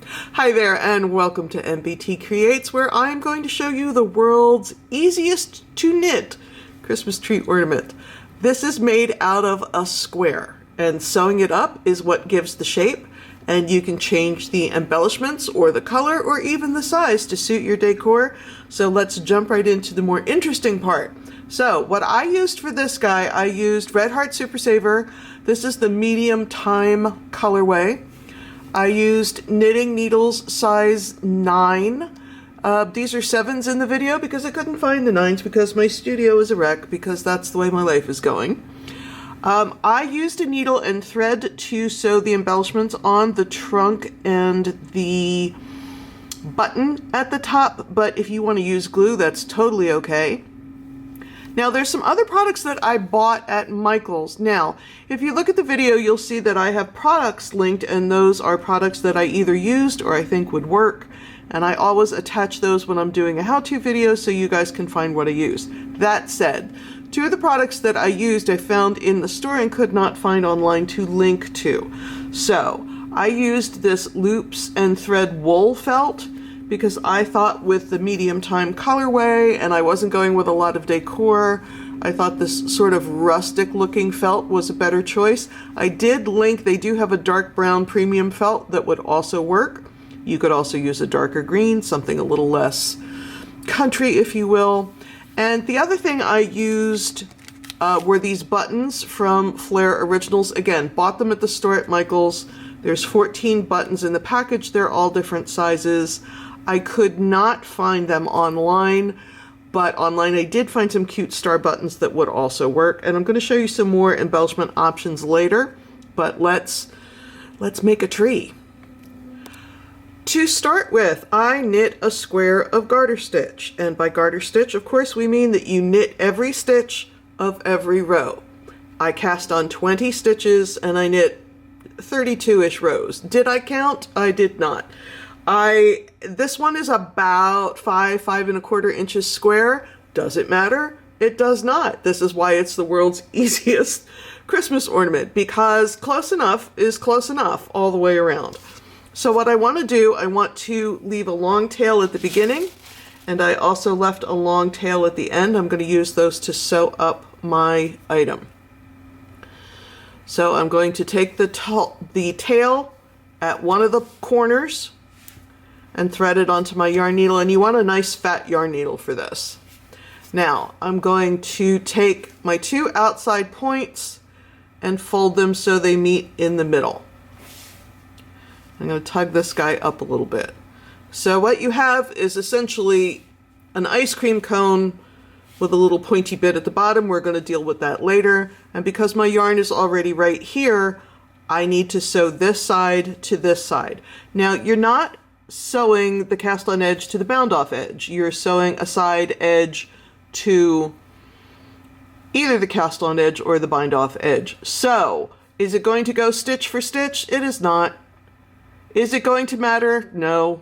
Hi there and welcome to MBT Creates, where I'm going to show you the world's easiest to knit Christmas tree ornament. This is made out of a square, and sewing it up is what gives the shape, and you can change the embellishments or the color or even the size to suit your decor. So let's jump right into the more interesting part. So what I used for this guy, I used Red Heart Super Saver. This is the medium time colorway. I used knitting needles size 9. These are 7s in the video because I couldn't find the 9s because my studio is a wreck, because that's the way my life is going. I used a needle and thread to sew the embellishments on the trunk and the button at the top, but if you want to use glue, that's totally okay. Now there's some other products that I bought at Michael's. Now, if you look at the video, you'll see that I have products linked, and those are products that I either used or I think would work. And I always attach those when I'm doing a how-to video so you guys can find what I used. That said, 2 of the products that I used I found in the store and could not find online to link to. So I used this loops and thread wool felt, because I thought with the medium time colorway and I wasn't going with a lot of decor, I thought this sort of rustic looking felt was a better choice. I did link, they do have a dark brown premium felt that would also work. You could also use a darker green, something a little less country, if you will. And the other thing I used were these buttons from Flair Originals. Again, bought them at the store at Michael's. There's 14 buttons in the package. They're all different sizes. I could not find them online, but online I did find some cute star buttons that would also work. And I'm going to show you some more embellishment options later, but let's make a tree. To start with, I knit a square of garter stitch. And by garter stitch, of course, we mean that you knit every stitch of every row. I cast on 20 stitches and I knit 32-ish rows. Did I count? I did not. This one is about 5 1/4 inches square. Does it matter? It does not. This is why it's the world's easiest Christmas ornament, because close enough is close enough all the way around. So what I want to do, I want to leave a long tail at the beginning, and I also left a long tail at the end. I'm going to use those to sew up my item. So I'm going to take the tail at one of the corners and thread it onto my yarn needle, and you want a nice fat yarn needle for this. Now I'm going to take my 2 outside points and fold them so they meet in the middle. I'm going to tug this guy up a little bit. So what you have is essentially an ice cream cone with a little pointy bit at the bottom. We're going to deal with that later. And because my yarn is already right here, I need to sew this side to this side. Now you're not sewing the cast on edge to the bound off edge. You're sewing a side edge to either the cast on edge or the bind off edge. So is it going to go stitch for stitch? It is not. Is it going to matter? No.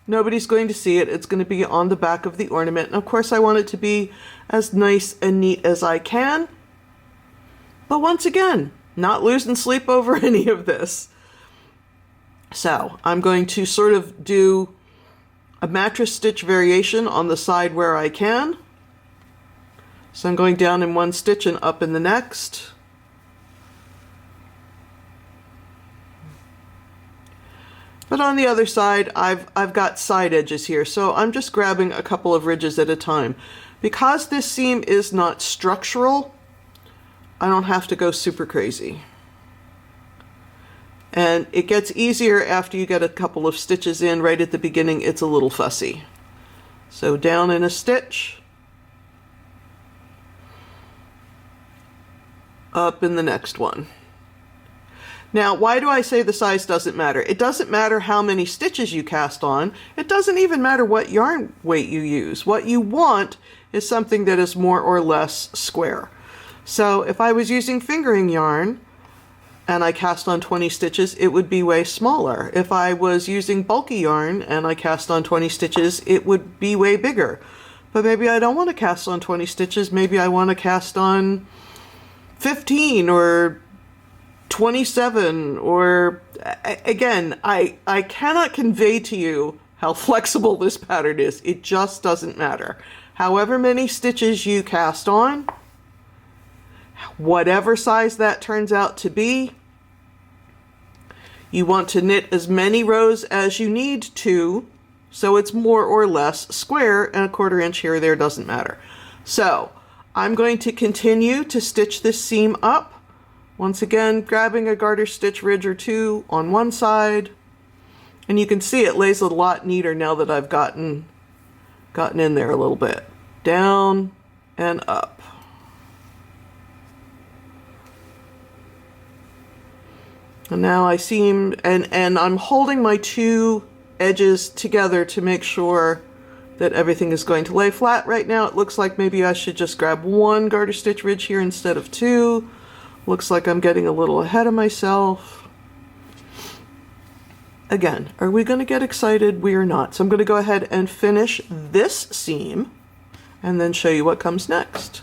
Nobody's going to see it. It's going to be on the back of the ornament. And of course I want it to be as nice and neat as I can. But once again, not losing sleep over any of this. So I'm going to sort of do a mattress stitch variation on the side where I can. So I'm going down in one stitch and up in the next. But on the other side, I've got side edges here, so I'm just grabbing a couple of ridges at a time. Because this seam is not structural, I don't have to go super crazy. And it gets easier after you get a couple of stitches in. Right at the beginning, it's a little fussy. So down in a stitch, up in the next one. Now, why do I say the size doesn't matter? It doesn't matter how many stitches you cast on. It doesn't even matter what yarn weight you use. What you want is something that is more or less square. So if I was using fingering yarn and I cast on 20 stitches, it would be way smaller. If I was using bulky yarn and I cast on 20 stitches, it would be way bigger. But maybe I don't want to cast on 20 stitches. Maybe I want to cast on 15 or 27, or again, I cannot convey to you how flexible this pattern is. It just doesn't matter. However many stitches you cast on, whatever size that turns out to be, you want to knit as many rows as you need to, so it's more or less square, and a 1/4 inch here or there doesn't matter. So I'm going to continue to stitch this seam up. Once again, grabbing a garter stitch ridge or two on one side, and you can see it lays a lot neater now that I've gotten in there a little bit. Down and up. And now I seam, and I'm holding my two edges together to make sure that everything is going to lay flat. Right now it looks like maybe I should just grab one garter stitch ridge here instead of two. Looks like I'm getting a little ahead of myself. Again, are we going to get excited? We are not. So I'm going to go ahead and finish this seam and then show you what comes next.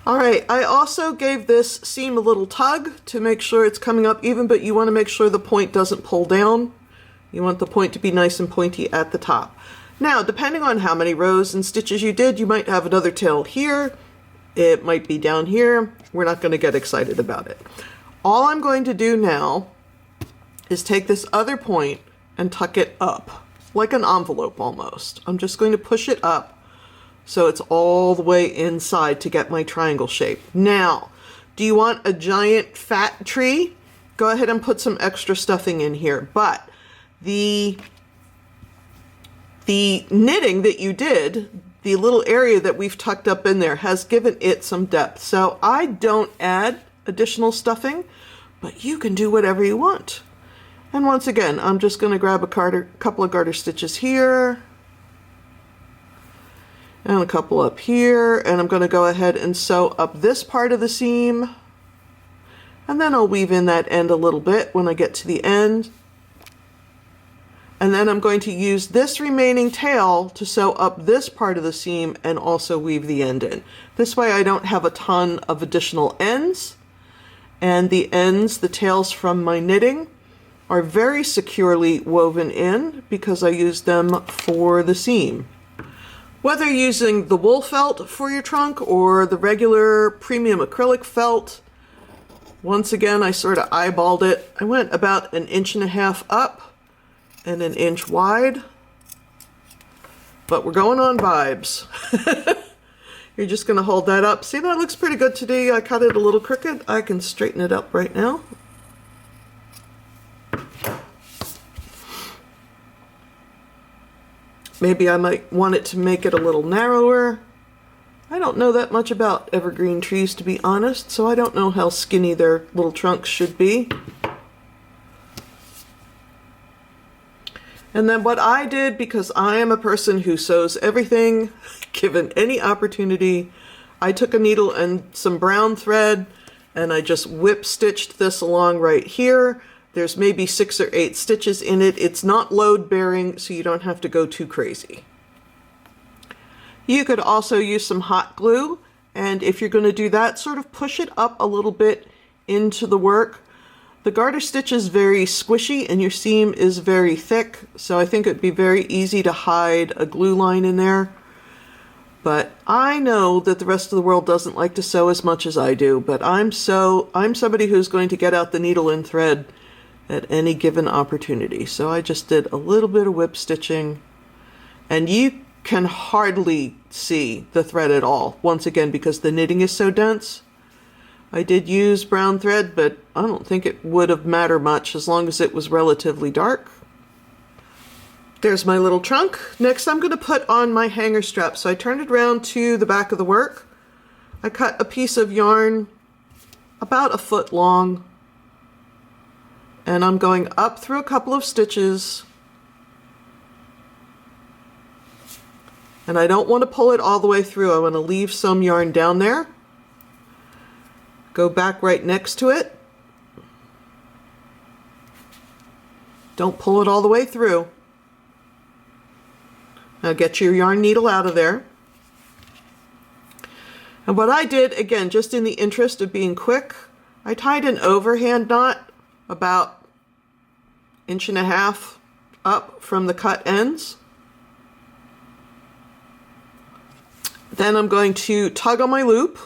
All right, I also gave this seam a little tug to make sure it's coming up even, but you want to make sure the point doesn't pull down. You want the point to be nice and pointy at the top. Now, depending on how many rows and stitches you did, you might have another tail here. It might be down here. We're not going to get excited about it. All I'm going to do now is take this other point and tuck it up, like an envelope almost. I'm just going to push it up so it's all the way inside to get my triangle shape. Now, do you want a giant fat tree? Go ahead and put some extra stuffing in here, but the knitting that you did, the little area that we've tucked up in there, has given it some depth. So I don't add additional stuffing, but you can do whatever you want. And once again, I'm just going to grab a couple of garter stitches here and a couple up here, and I'm going to go ahead and sew up this part of the seam, and then I'll weave in that end a little bit when I get to the end. And then I'm going to use this remaining tail to sew up this part of the seam and also weave the end in. This way I don't have a ton of additional ends, and the ends, the tails from my knitting, are very securely woven in because I used them for the seam. Whether using the wool felt for your trunk or the regular premium acrylic felt, once again I sort of eyeballed it. I went about 1.5 inches up and 1 inch wide, but we're going on vibes. You're just going to hold that up. See, that looks pretty good today. I cut it a little crooked. I can straighten it up right now. Maybe I might want it to make it a little narrower. I don't know that much about evergreen trees, to be honest, so I don't know how skinny their little trunks should be. And then what I did, because I am a person who sews everything, given any opportunity, I took a needle and some brown thread and I just whip stitched this along right here. There's maybe 6 or 8 stitches in it. It's not load bearing, so you don't have to go too crazy. You could also use some hot glue, and if you're going to do that, sort of push it up a little bit into the work. The garter stitch is very squishy and your seam is very thick, so I think it'd be very easy to hide a glue line in there. But I know that the rest of the world doesn't like to sew as much as I do, but I'm somebody who's going to get out the needle and thread at any given opportunity. So I just did a little bit of whip stitching, and you can hardly see the thread at all, once again because the knitting is so dense. I did use brown thread, but I don't think it would have mattered much as long as it was relatively dark. There's my little trunk. Next I'm going to put on my hanger strap. So I turned it around to the back of the work. I cut a piece of yarn about 1 foot long, and I'm going up through a couple of stitches, and I don't want to pull it all the way through. I want to leave some yarn down there. Go back right next to it. Don't pull it all the way through. Now get your yarn needle out of there. And what I did, again, just in the interest of being quick, I tied an overhand knot about 1.5 inches up from the cut ends. Then I'm going to tug on my loop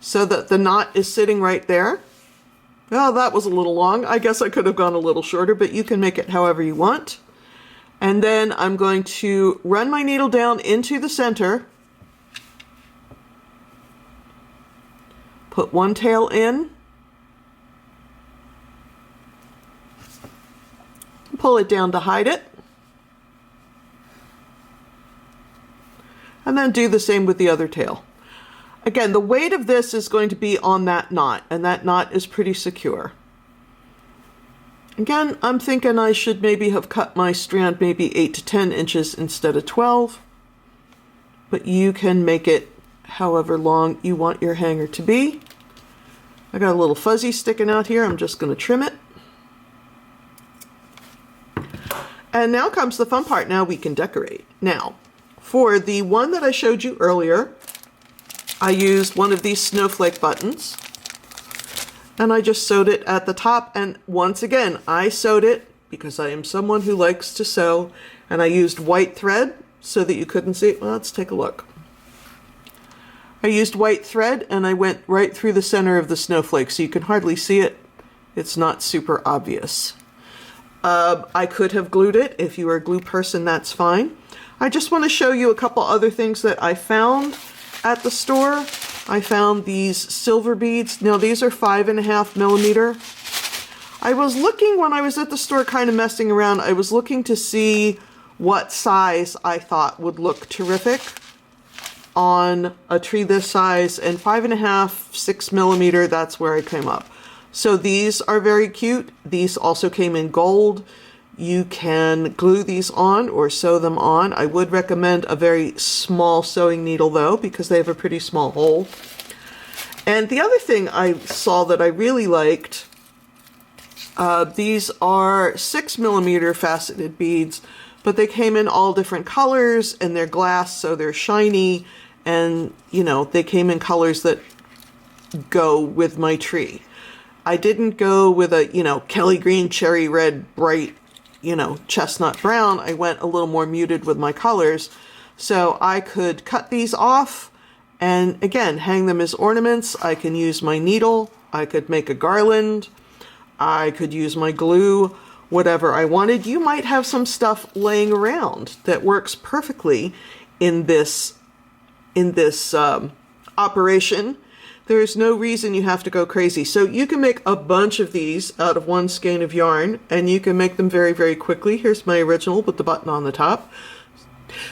so that the knot is sitting right there. Well, that was a little long. I guess I could have gone a little shorter, but you can make it however you want. And then I'm going to run my needle down into the center, put one tail in, pull it down to hide it, and then do the same with the other tail. Again, the weight of this is going to be on that knot, and that knot is pretty secure. Again, I'm thinking I should maybe have cut my strand maybe 8 to 10 inches instead of 12, but you can make it however long you want your hanger to be. I got a little fuzzy sticking out here. I'm just going to trim it. And now comes the fun part. Now we can decorate. Now, for the one that I showed you earlier, I used one of these snowflake buttons, and I just sewed it at the top. And once again, I sewed it because I am someone who likes to sew, and I used white thread so that you couldn't see it. Well, let's take a look. I used white thread and I went right through the center of the snowflake so you can hardly see it. It's not super obvious. I could have glued it. If you are a glue person, that's fine. I just want to show you a couple other things that I found at the store. I found these silver beads. Now these are 5.5 millimeter. I was looking when I was at the store kind of messing around. I was looking to see what size I thought would look terrific on a tree this size, and 5.5, 6 millimeter, that's where I came up. So these are very cute. These also came in gold. You can glue these on or sew them on. I would recommend a very small sewing needle though, because they have a pretty small hole. And the other thing I saw that I really liked, these are 6 millimeter faceted beads, but they came in all different colors and they're glass, so they're shiny, and you know, they came in colors that go with my tree. I didn't go with a, you know, Kelly green, cherry red, bright, you know, chestnut brown. I went a little more muted with my colors. So I could cut these off and again, hang them as ornaments. I can use my needle. I could make a garland. I could use my glue, whatever I wanted. You might have some stuff laying around that works perfectly in this operation. There is no reason you have to go crazy. So you can make a bunch of these out of one skein of yarn, and you can make them very, very quickly. Here's my original with the button on the top.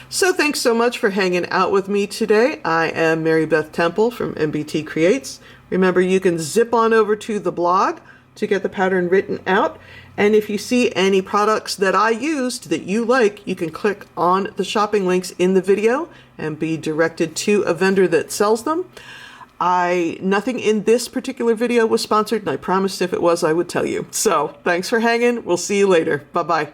So thanks so much for hanging out with me today. I am Mary Beth Temple from MBT Creates. Remember, you can zip on over to the blog to get the pattern written out. And if you see any products that I used that you like, you can click on the shopping links in the video and be directed to a vendor that sells them. Nothing in this particular video was sponsored, and I promised if it was, I would tell you. So thanks for hanging. We'll see you later. Bye-bye.